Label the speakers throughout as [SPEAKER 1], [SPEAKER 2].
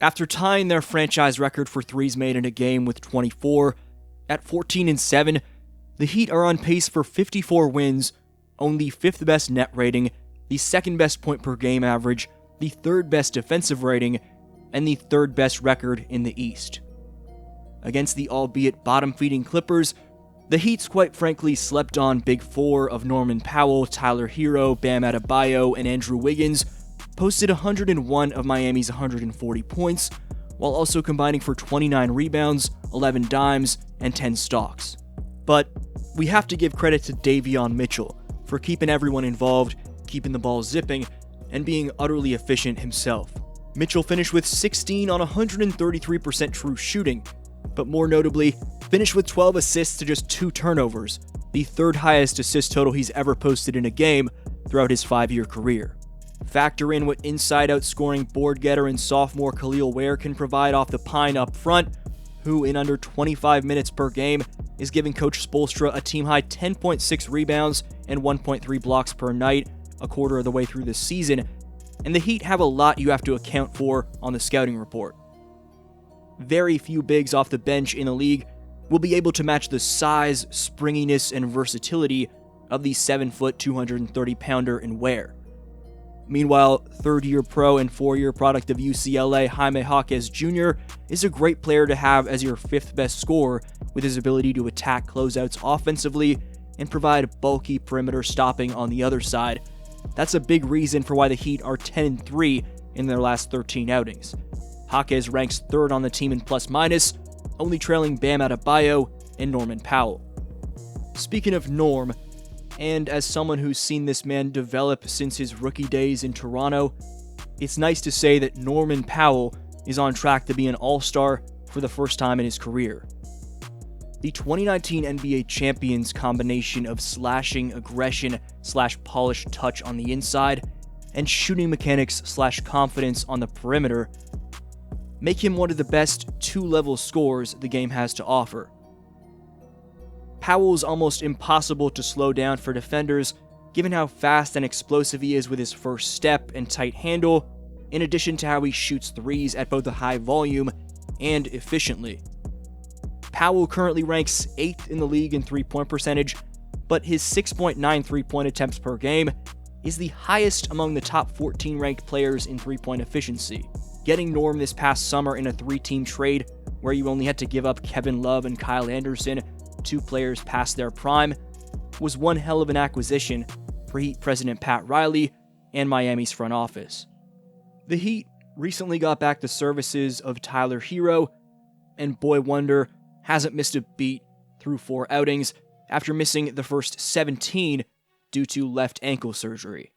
[SPEAKER 1] After tying their franchise record for threes made in a game with 24, at 14-7, the Heat are on pace for 54 wins, own the 5th best net rating, the 2nd best point per game average, the 3rd best defensive rating, and the 3rd best record in the East. Against the albeit bottom-feeding Clippers, the Heat's quite frankly slept on Big Four of Norman Powell, Tyler Herro, Bam Adebayo, and Andrew Wiggins posted 101 of Miami's 140 points, while also combining for 29 rebounds, 11 dimes, and 10 stocks. But we have to give credit to Davion Mitchell for keeping everyone involved, keeping the ball zipping, and being utterly efficient himself. Mitchell finished with 16 on 133% true shooting, but more notably, finished with 12 assists to just 2 turnovers, the 3rd highest assist total he's ever posted in a game throughout his 5-year career. Factor in what inside-out scoring board getter and sophomore Kel'el Ware can provide off the pine up front, who in under 25 minutes per game is giving Coach Spoelstra a team-high 10.6 rebounds and 1.3 blocks per night, a quarter of the way through the season, and the Heat have a lot you have to account for on the scouting report. Very few bigs off the bench in the league will be able to match the size, springiness, and versatility of the 7-foot, 230-pounder in Ware. Meanwhile, 3rd-year pro and 4-year product of UCLA Jaime Jaquez Jr. is a great player to have as your 5th best scorer with his ability to attack closeouts offensively and provide bulky perimeter stopping on the other side. That's a big reason for why the Heat are 10-3 in their last 13 outings. Jaquez ranks 3rd on the team in plus-minus, only trailing Bam Adebayo and Norman Powell. Speaking of Norm, and as someone who's seen this man develop since his rookie days in Toronto, it's nice to say that Norman Powell is on track to be an all-star for the first time in his career. The 2019 NBA champions' combination of slashing aggression / polished touch on the inside and shooting mechanics / confidence on the perimeter make him one of the best 2-level scorers the game has to offer. Powell's almost impossible to slow down for defenders, given how fast and explosive he is with his first step and tight handle, in addition to how he shoots threes at both a high volume and efficiently. Powell currently ranks 8th in the league in three-point percentage, but his 6.9 three-point attempts per game is the highest among the top 14 ranked players in three-point efficiency. Getting Norm this past summer in a 3-team trade where you only had to give up Kevin Love and Kyle Anderson, 2 players past their prime, was one hell of an acquisition for Heat president Pat Riley and Miami's front office. The Heat recently got back the services of Tyler Herro, and boy wonder hasn't missed a beat through 4 outings after missing the first 17 due to left ankle surgery.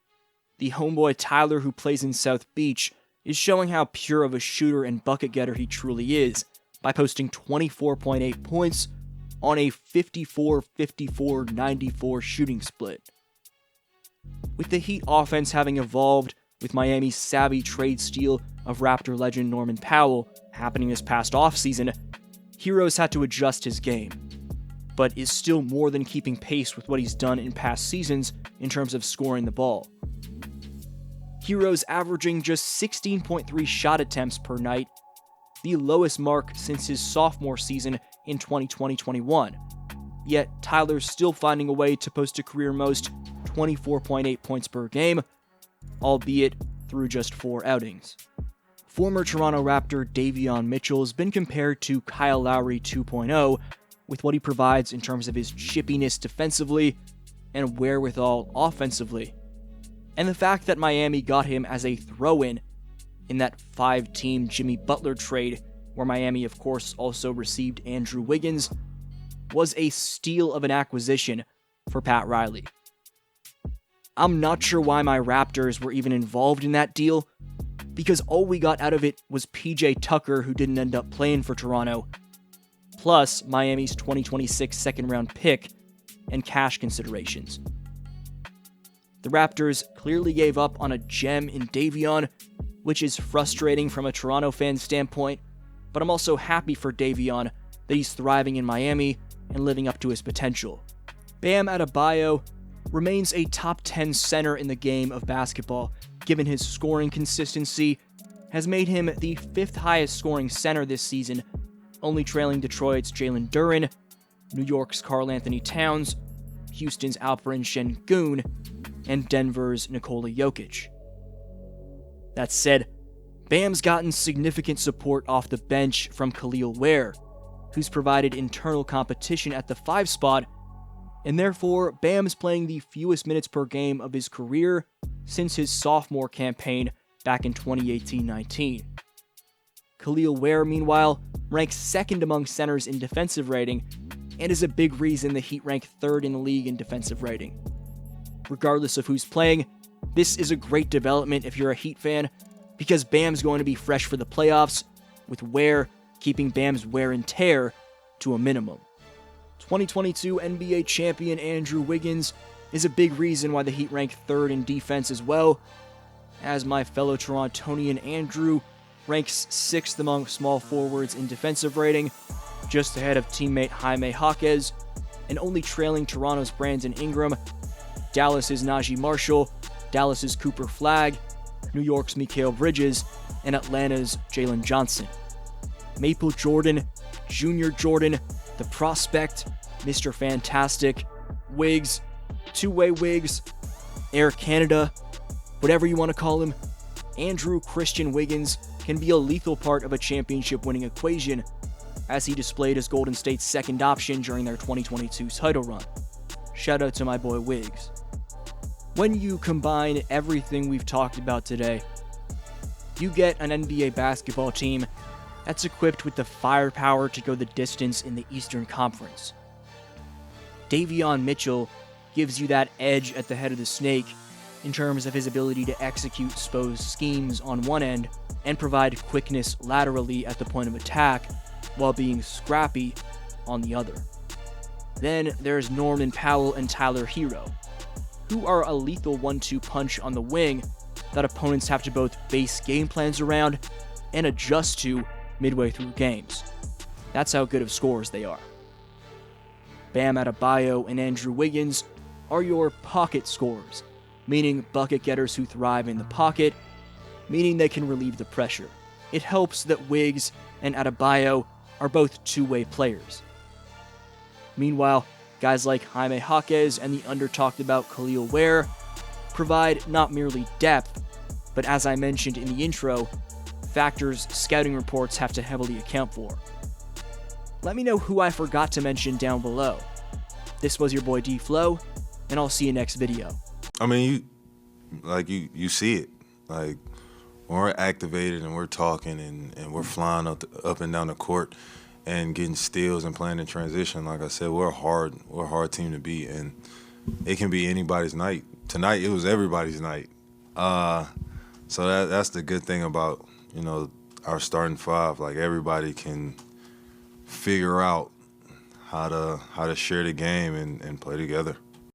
[SPEAKER 1] The homeboy Tyler, who plays in South Beach, is showing how pure of a shooter and bucket getter he truly is by posting 24.8 points on a 54-54-94 shooting split. With the Heat offense having evolved with Miami's savvy trade steal of Raptor legend Norman Powell happening this past offseason, Herro's had to adjust his game, but is still more than keeping pace with what he's done in past seasons in terms of scoring the ball. Herro's averaging just 16.3 shot attempts per night, the lowest mark since his sophomore season in 2020-21. Yet Tyler's still finding a way to post a career most 24.8 points per game, albeit through just 4 outings. Former Toronto Raptor Davion Mitchell has been compared to Kyle Lowry 2.0 with what he provides in terms of his chippiness defensively and wherewithal offensively. And the fact that Miami got him as a throw-in in that 5-team Jimmy Butler trade, where Miami of course also received Andrew Wiggins, was a steal of an acquisition for Pat Riley. I'm not sure why my Raptors were even involved in that deal, because all we got out of it was PJ Tucker, who didn't end up playing for Toronto, plus Miami's 2026 second-round pick and cash considerations. The Raptors clearly gave up on a gem in Davion, which is frustrating from a Toronto fan standpoint, but I'm also happy for Davion that he's thriving in Miami and living up to his potential. Bam Adebayo remains a top 10 center in the game of basketball, given his scoring consistency, has made him the 5th highest scoring center this season, only trailing Detroit's Jalen Duren, New York's Karl-Anthony Towns, Houston's Alperen Şengün, and Denver's Nikola Jokic. That said, Bam's gotten significant support off the bench from Kel'el Ware, who's provided internal competition at the 5 spot, and therefore Bam's playing the fewest minutes per game of his career since his sophomore campaign back in 2018-19. Kel'el Ware, meanwhile, ranks 2nd among centers in defensive rating, and is a big reason the Heat rank 3rd in the league in defensive rating. Regardless of who's playing, this is a great development if you're a Heat fan, because Bam's going to be fresh for the playoffs, with Ware keeping Bam's wear and tear to a minimum. 2022 NBA champion Andrew Wiggins is a big reason why the Heat rank 3rd in defense as well, as my fellow Torontonian Andrew ranks 6th among small forwards in defensive rating, just ahead of teammate Jaime Jaquez, and only trailing Toronto's Brandon Ingram, Dallas's Najee Marshall, Dallas's Cooper Flagg, New York's Mikal Bridges, and Atlanta's Jalen Johnson. Maple Jordan, Junior Jordan, the prospect, Mr. Fantastic, Wiggs, two-way Wiggs, Air Canada, whatever you want to call him, Andrew Christian Wiggins can be a lethal part of a championship-winning equation, as he displayed as Golden State's second option during their 2022 title run. Shout out to my boy Wiggs. When you combine everything we've talked about today, you get an NBA basketball team that's equipped with the firepower to go the distance in the Eastern Conference. Davion Mitchell gives you that edge at the head of the snake in terms of his ability to execute Spo's schemes on one end and provide quickness laterally at the point of attack while being scrappy on the other. Then there's Norman Powell and Tyler Herro, who are a lethal 1-2 punch on the wing that opponents have to both base game plans around and adjust to midway through games. That's how good of scorers they are. Bam Adebayo and Andrew Wiggins are your pocket scorers, meaning bucket getters who thrive in the pocket, meaning they can relieve the pressure. It helps that Wiggs and Adebayo are both two-way players. Meanwhile, guys like Jaime Jaquez and the under-talked-about Kel'el Ware provide not merely depth, but as I mentioned in the intro, factors scouting reports have to heavily account for. Let me know who I forgot to mention down below. This was your boy DFlow, and I'll see you next video.
[SPEAKER 2] I mean, you see it. Like, when we're activated and we're talking and we're flying up and down the court and getting steals and playing in transition, like I said, we're a hard team to beat, and it can be anybody's night. Tonight, it was everybody's night. So that's the good thing about, our starting 5. Like, everybody can figure out how to share the game and play together.